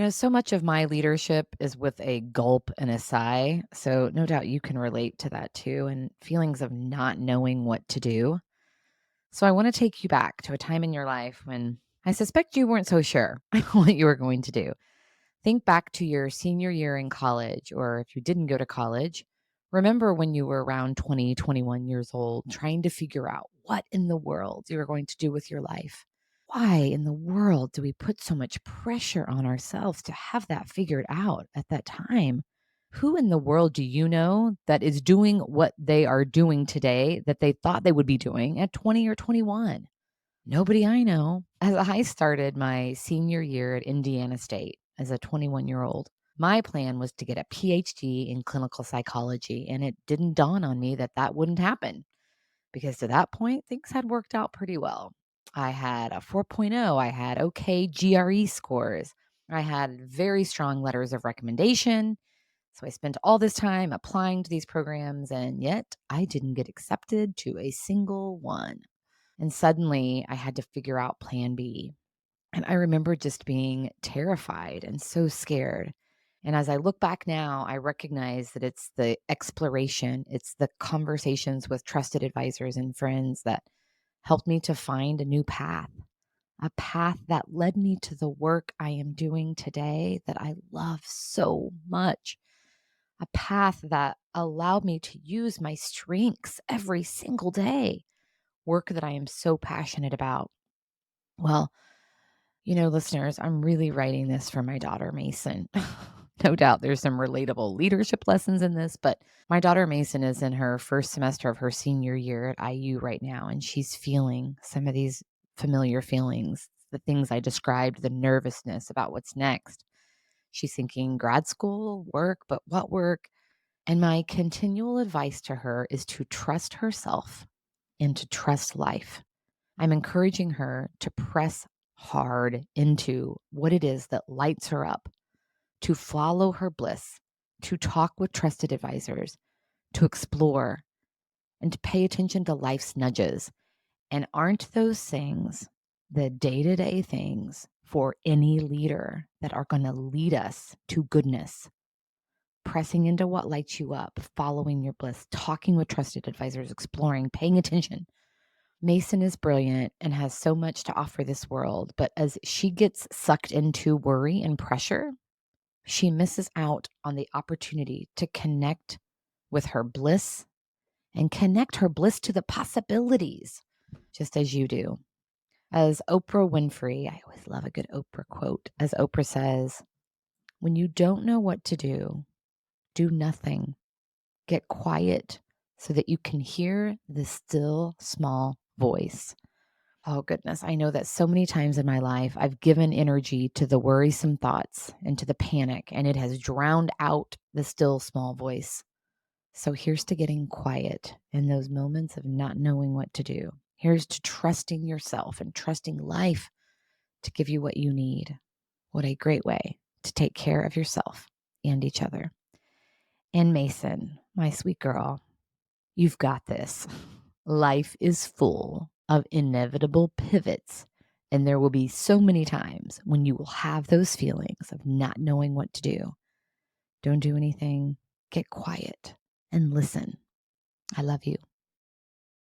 So much of my leadership is with a gulp and a sigh. So, no doubt you can relate to that too, and feelings of not knowing what to do. So, I want to take you back to a time in your life when I suspect you weren't so sure what you were going to do. Think back to your senior year in college, or if you didn't go to college, remember when you were around 20, 21 years old, trying to figure out what in the world you were going to do with your life. Why in the world do we put so much pressure on ourselves to have that figured out at that time? Who in the world do you know that is doing what they are doing today that they thought they would be doing at 20 or 21? Nobody I know. As I started my senior year at Indiana State as a 21-year-old, my plan was to get a PhD in clinical psychology, and it didn't dawn on me that that wouldn't happen because to that point, things had worked out pretty well. I had a 4.0, I had okay GRE scores, I had very strong letters of recommendation. So I spent all this time applying to these programs, and yet I didn't get accepted to a single one. And suddenly I had to figure out plan B. And I remember just being terrified and so scared. And as I look back now, I recognize that it's the exploration, it's the conversations with trusted advisors and friends that helped me to find a path that led me to the work I am doing today that I love so much, a path that allowed me to use my strengths every single day, work that I am so passionate about. Well, listeners, I'm really writing this for my daughter, Mason. No doubt there's some relatable leadership lessons in this, but my daughter, Mason, is in her first semester of her senior year at IU right now, and she's feeling some of these familiar feelings, the things I described, the nervousness about what's next. She's thinking grad school, work, but what work? And my continual advice to her is to trust herself and to trust life. I'm encouraging her to press hard into what it is that lights her up, to follow her bliss, to talk with trusted advisors, to explore, and to pay attention to life's nudges. And aren't those things the day to day things for any leader that are going to lead us to goodness? Pressing into what lights you up, following your bliss, talking with trusted advisors, exploring, paying attention. Mason is brilliant and has so much to offer this world, but as she gets sucked into worry and pressure, she misses out on the opportunity to connect with her bliss and connect her bliss to the possibilities, just as you do. As Oprah Winfrey, I always love a good Oprah quote, as Oprah says, when you don't know what to do nothing. Get quiet so that you can hear the still small voice. Oh, goodness. I know that so many times in my life, I've given energy to the worrisome thoughts and to the panic, and it has drowned out the still small voice. So here's to getting quiet in those moments of not knowing what to do. Here's to trusting yourself and trusting life to give you what you need. What a great way to take care of yourself and each other. And Mason, my sweet girl, you've got this. Life is full of inevitable pivots, and there will be so many times when you will have those feelings of not knowing what to do. Don't do anything, get quiet and listen. I love you.